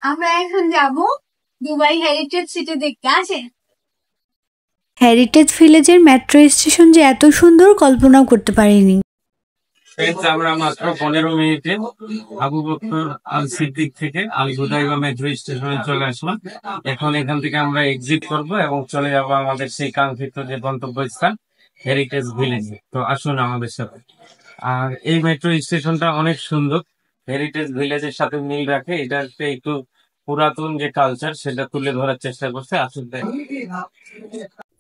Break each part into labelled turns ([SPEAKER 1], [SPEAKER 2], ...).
[SPEAKER 1] আমরা এখন যাব দুবাই হেরিটেজ সিটি দেখতে। আসেন।
[SPEAKER 2] হেরিটেজ ভিলেজের মেট্রো স্টেশন যে এত সুন্দর কল্পনাও করতে পারিনি।
[SPEAKER 3] আমরা মাত্র 15 মিনিটে আবু বকর আল সিদ্দিক থেকে আল গুদাইবা মেট্রো স্টেশনে চলে আসলাম। এখন এখান থেকে আমরা এক্সিট করব এবং চলে যাব আমাদের সেই কাঙ্ক্ষিত যে গন্তব্যস্থান হেরিটেজ ভিলেজে। তো আসুন আমাদের সাথে। আর এই মেট্রো স্টেশনটা অনেক সুন্দর, হেরিটেজ ভিলেজের সাথে মিল রাখে। এটা একটু পুরাতন যে কালচার সেটা তুলে ধরার চেষ্টা করছে। আসুন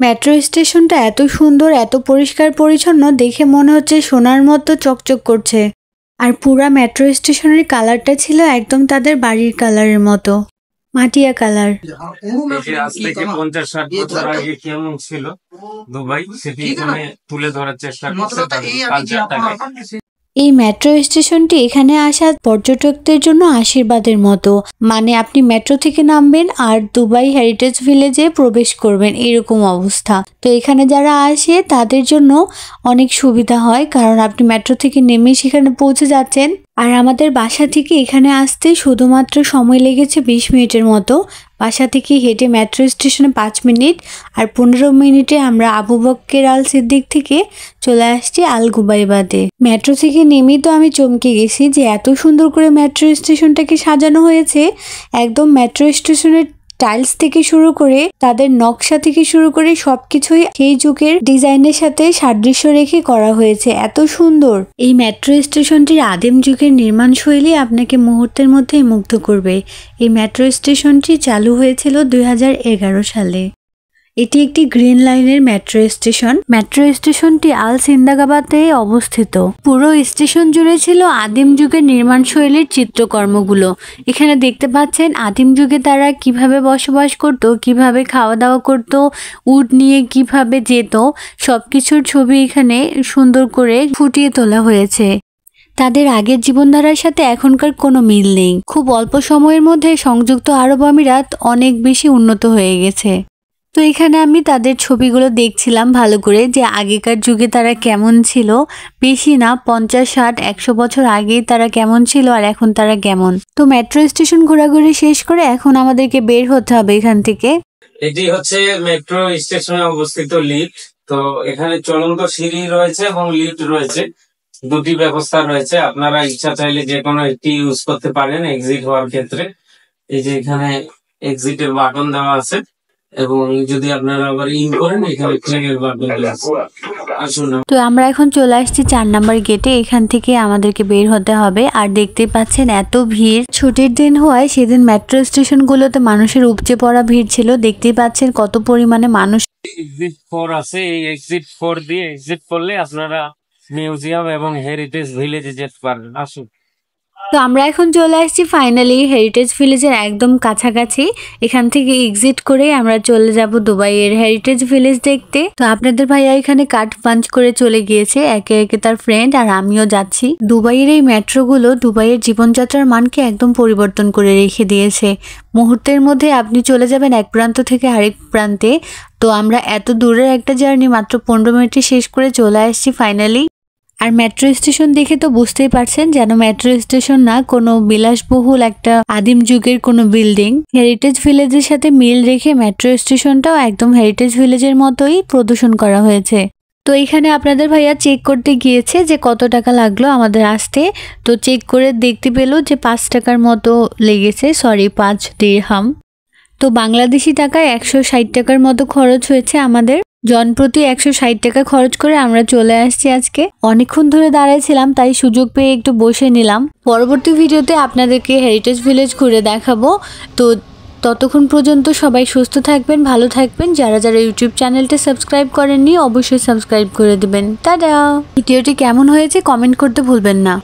[SPEAKER 2] মেট্রো স্টেশনটা এত সুন্দর, এত পরিষ্কার পরিচ্ছন্ন, দেখে মনে হচ্ছে সোনার মতো চকচক করছে। আর পুরা মেট্রো স্টেশনের কালারটা ছিল একদম তাদের বাড়ির কালারের মতো, মাটিয়া কালার।
[SPEAKER 3] আজ থেকে 50-60 বছর আগে কেমন ছিল দুবাই সেটি এখানে তুলে ধরার চেষ্টা করছে তাদের কালচারটাকে।
[SPEAKER 2] এই মেট্রো স্টেশনটি এখানে আসা পর্যটকদের জন্য আশীর্বাদের মতো। মানে আপনি মেট্রো থেকে নামবেন আর দুবাই হেরিটেজ ভিলেজে প্রবেশ করবেন, এরকম অবস্থা। তো এখানে যারা আসে তাদের জন্য অনেক সুবিধা হয়, কারণ আপনি মেট্রো থেকে নেমে সেখানে পৌঁছে যাচ্ছেন। আর আমাদের বাসা থেকে এখানে আসতে শুধুমাত্র সময় লেগেছে 20 মিনিটের মতো। বাসা থেকে হেঁটে মেট্রো স্টেশনে 5 মিনিট, আর 15 মিনিটে আমরা আবু বকর আল সিদ্দিক থেকে চলে আসছি আল গুবাইবাতে। মেট্রো থেকে নেমেই তো আমি চমকে গেছি যে এত সুন্দর করে মেট্রো স্টেশনটাকে সাজানো হয়েছে। একদম মেট্রো স্টেশনের টাইলস থেকে শুরু করে তাদের নকশা থেকে শুরু করে সবকিছুই সেই যুগের ডিজাইনের সাথে সাদৃশ্য রেখে করা হয়েছে। এত সুন্দর এই মেট্রো স্টেশনটির আদিম যুগের নির্মাণ শৈলী আপনাকে মুহূর্তের মধ্যেই মুগ্ধ করবে। এই মেট্রো স্টেশনটি চালু হয়েছিল 2011 সালে। এটি একটি গ্রিন লাইনের মেট্রো স্টেশন। মেট্রো স্টেশনটি আল সিন্দাগাবাদে অবস্থিত। পুরো স্টেশন জুড়ে ছিল আদিম যুগের নির্মাণ শৈলীর চিত্রকর্মগুলো। এখানে দেখতে পাচ্ছেন আদিম যুগে তারা কিভাবে বসবাস করত, কিভাবে খাওয়া দাওয়া করত, উট নিয়ে কিভাবে যেত, সবকিছুর ছবি এখানে সুন্দর করে ফুটিয়ে তোলা হয়েছে। তাদের আগের জীবনধারার সাথে এখনকার কোনো মিল নেই। খুব অল্প সময়ের মধ্যে সংযুক্ত আরব আমিরাত অনেক বেশি উন্নত হয়ে গেছে। তো এখানে আমি তাদের ছবিগুলো দেখছিলাম ভালো করে, যে আগেকার যুগে তারা কেমন ছিল। বেশি না, 50, 60, 100 বছর আগে তারা কেমন ছিল আর এখন তারা কেমন। তো মেট্রো স্টেশন ঘোরাঘুরি শেষ করে এখন আমাদেরকে বের হতে হবে এখান থেকে।
[SPEAKER 3] এটি হচ্ছে মেট্রো স্টেশনে অবস্থিত লিফট। তো এখানে চলন্ত সিঁড়ি রয়েছে এবং লিফট রয়েছে, দুটি ব্যবস্থা রয়েছে। আপনারা ইচ্ছা চাইলে যে কোনো একটি ইউজ করতে পারেন এক্সিট হওয়ার ক্ষেত্রে। এই যে এখানে এক্সিটের বাটন দেওয়া আছে, এবং যদি আপনারা আবার ইন করেন এখানে ট্রেনের বাটন দেওয়া আছে। আসুন।
[SPEAKER 2] তো আমরা এখন চলে আসছি 4 নাম্বার গেটে। এখান থেকে আমাদেরকে বের হতে হবে। আর দেখতে পাচ্ছেন এত ভিড়। ছুটির দিন হওয়ায় সেদিন মেট্রো স্টেশন গুলোতে মানুষের উপচে পড়া ভিড় ছিল। দেখতেই পাচ্ছেন কত পরিমাণে মানুষ।
[SPEAKER 3] এক্সিট 4 আছে, এই এক্সিট 4 দিয়ে এক্সিট করলে আপনারা মিউজিয়াম এবং হেরিটেজ ভিলেজে যেতে পারেন। আসুন।
[SPEAKER 2] তো আমরা এখন চলে আসছি ফাইনালি হেরিটেজ ভিলেজের একদম কাছাকাছি। এখান থেকে এক্সিট করে আমরা চলে যাব দুবাইয়ের হেরিটেজ ভিলেজ দেখতে। তো আপনাদের ভাইয়া এখানে কার্ড পাঞ্চ করে চলে গিয়েছে, একে একে তার ফ্রেন্ড আর আমিও যাচ্ছি। দুবাইয়ের এই মেট্রোগুলো দুবাইয়ের জীবনযাত্রার মানকে একদম পরিবর্তন করে রেখে দিয়েছে। মুহূর্তের মধ্যে আপনি চলে যাবেন এক প্রান্ত থেকে আরেক প্রান্তে। তো আমরা এত দূরের একটা জার্নি মাত্র 15 মিনিটে শেষ করে চলে আসছি ফাইনালি। আর মেট্রো স্টেশন দেখে তো বুঝতেই পারছেন যেন মেট্রো স্টেশন না, কোনো বিলাসবহুল একটা আদিম যুগের কোনো বিল্ডিং। হেরিটেজ ভিলেজের সাথে মিল রেখে মেট্রো স্টেশনটাও একদম হেরিটেজ ভিলেজের মতোই প্রদর্শন করা হয়েছে। তো এখানে আপনাদের ভাইয়া চেক করতে গিয়েছে যে কত টাকা লাগলো আমাদের আসতে। তো চেক করে দেখতে পেল যে 5 টাকার মতো লেগেছে, সরি 5 দিরহাম। তো বাংলাদেশি টাকায় 160 টাকার মতো খরচ হয়েছে আমাদের। জনপ্রতি 160 টাকা খরচ করে আমরা চলে আসছি আজকে। অনেকক্ষণ ধরে দাঁড়াইছিলাম, তাই সুযোগ পেয়ে একটু বসে নিলাম। পরবর্তী ভিডিওতে আপনাদেরকে হেরিটেজ ভিলেজ ঘুরে দেখাবো। তো ততক্ষণ পর্যন্ত সবাই সুস্থ থাকবেন, ভালো থাকবেন। যারা যারা ইউটিউব চ্যানেলটা সাবস্ক্রাইব করেননি অবশ্যই সাবস্ক্রাইব করে দিবেন। টাটা। ভিডিওটি কেমন হয়েছে কমেন্ট করতে ভুলবেন না।